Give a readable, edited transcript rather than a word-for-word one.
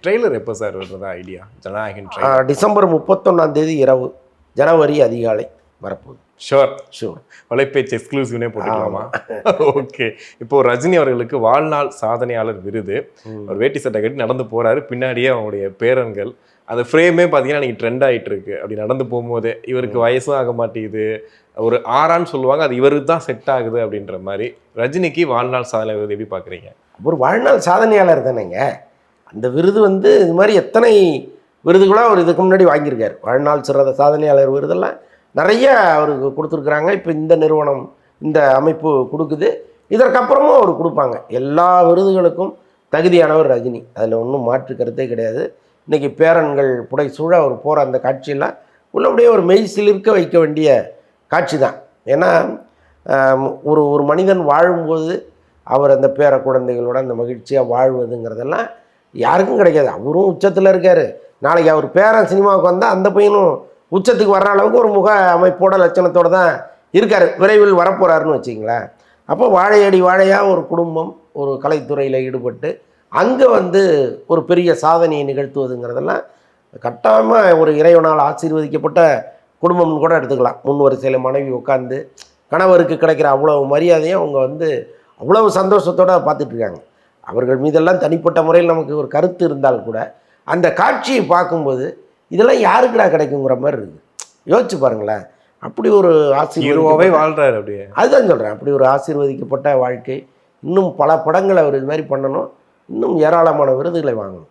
Trailer எப்போ sir வருறதா idea? Jananayagan December 31 இரவு, ஜனவரி அதிகாலை வரப்போகுது. Sure sure. வலைப்பேச்சு எக்ஸ்க்ளூசிவ்னே போட்டுக்கலாமா? ஓகே. இப்போ ரஜினி அவர்களுக்கு வாழ்நாள் சாதனையாளர் விருது. ஒரு வேட்டி சட்டை கட்டி நடந்து போறாரு, பின்னாடியே அவங்களுடைய பேரன்கள். அந்த ஃப்ரேமே பார்த்தீங்கன்னா நீங்கள் ட்ரெண்ட் ஆகிட்டு இருக்கு. அப்படி நடந்து போகும்போது இவருக்கு வயசும் ஆக மாட்டேங்குது, ஒரு ஆறான்னு சொல்லுவாங்க, அது இவருக்கு தான் செட் ஆகுது அப்படின்ற மாதிரி. ரஜினிக்கு வாழ்நாள் சாதனை விருது எப்படி பார்க்குறீங்க? ஒரு வாழ்நாள் சாதனையாளர் தானேங்க. அந்த விருது இது மாதிரி எத்தனை விருதுகளாக அவர் இதுக்கு முன்னாடி வாங்கியிருக்காரு. வாழ்நாள் சிறந்த சாதனையாளர் விருதெல்லாம் நிறைய அவருக்கு கொடுத்துருக்குறாங்க. இப்போ இந்த நிறுவனம், இந்த அமைப்பு கொடுக்குது. இதற்கப்புறமும் அவர் கொடுப்பாங்க. எல்லா விருதுகளுக்கும் தகுதியானவர் ரஜினி, அதில் ஒன்றும் மாற்று கருத்தே கிடையாது. இன்றைக்கி பேரன்கள் புடைசூழ அவர் போகிற அந்த காட்சியெல்லாம் உள்ளபடியே ஒரு மெய் சிலிர்க்க வைக்க வேண்டிய காட்சி தான். ஏன்னா ஒரு மனிதன் வாழும்போது அவர் அந்த பேர குழந்தைகளோட அந்த மகிழ்ச்சியாக வாழ்வதுங்கிறதெல்லாம் யாருக்கும் கிடைக்காது. அவரும் உச்சத்தில் இருக்கார். நாளைக்கு அவர் பேரன் சினிமாவுக்கு வந்தால் அந்த பையனும் உச்சத்துக்கு வர்ற அளவுக்கு ஒரு முக அமைப்போட லட்சணத்தோடு தான் இருக்கார். விரைவில் வரப்போகிறாருன்னு வச்சிங்களேன். அப்போ வாழையடி வாழையாக ஒரு குடும்பம் ஒரு கலைத்துறையில் ஈடுபட்டு அங்கே ஒரு பெரிய சாதனையை நிகழ்த்துவதுங்கிறதெல்லாம் கட்டாயமாக ஒரு இறைவனால் ஆசீர்வதிக்கப்பட்ட குடும்பம்னு கூட எடுத்துக்கலாம். முன் வரிசையில் மனைவி உட்காந்து கணவருக்கு கிடைக்கிற அவ்வளவு மரியாதையும் அவங்க அவ்வளவு சந்தோஷத்தோடு பார்த்துட்ருக்காங்க. அவர்கள் மீதெல்லாம் தனிப்பட்ட முறையில் நமக்கு ஒரு கருத்து இருந்தால் கூட அந்த காட்சியை பார்க்கும்போது இதெல்லாம் யாருக்குடா கிடைக்குங்கிற மாதிரி இருக்குது. யோசிச்சு பாருங்களேன். அப்படி ஒரு ஆசீர்வாதமாகவே வாழ்கிறாரு. அப்படியே அதுதான் சொல்கிறேன். அப்படி ஒரு ஆசீர்வதிக்கப்பட்ட வாழ்க்கை. இன்னும் பல படங்களை அவர் இது மாதிரி பண்ணணும். இன்னும் ஏராளமான விருதுகளை வாங்கணும்.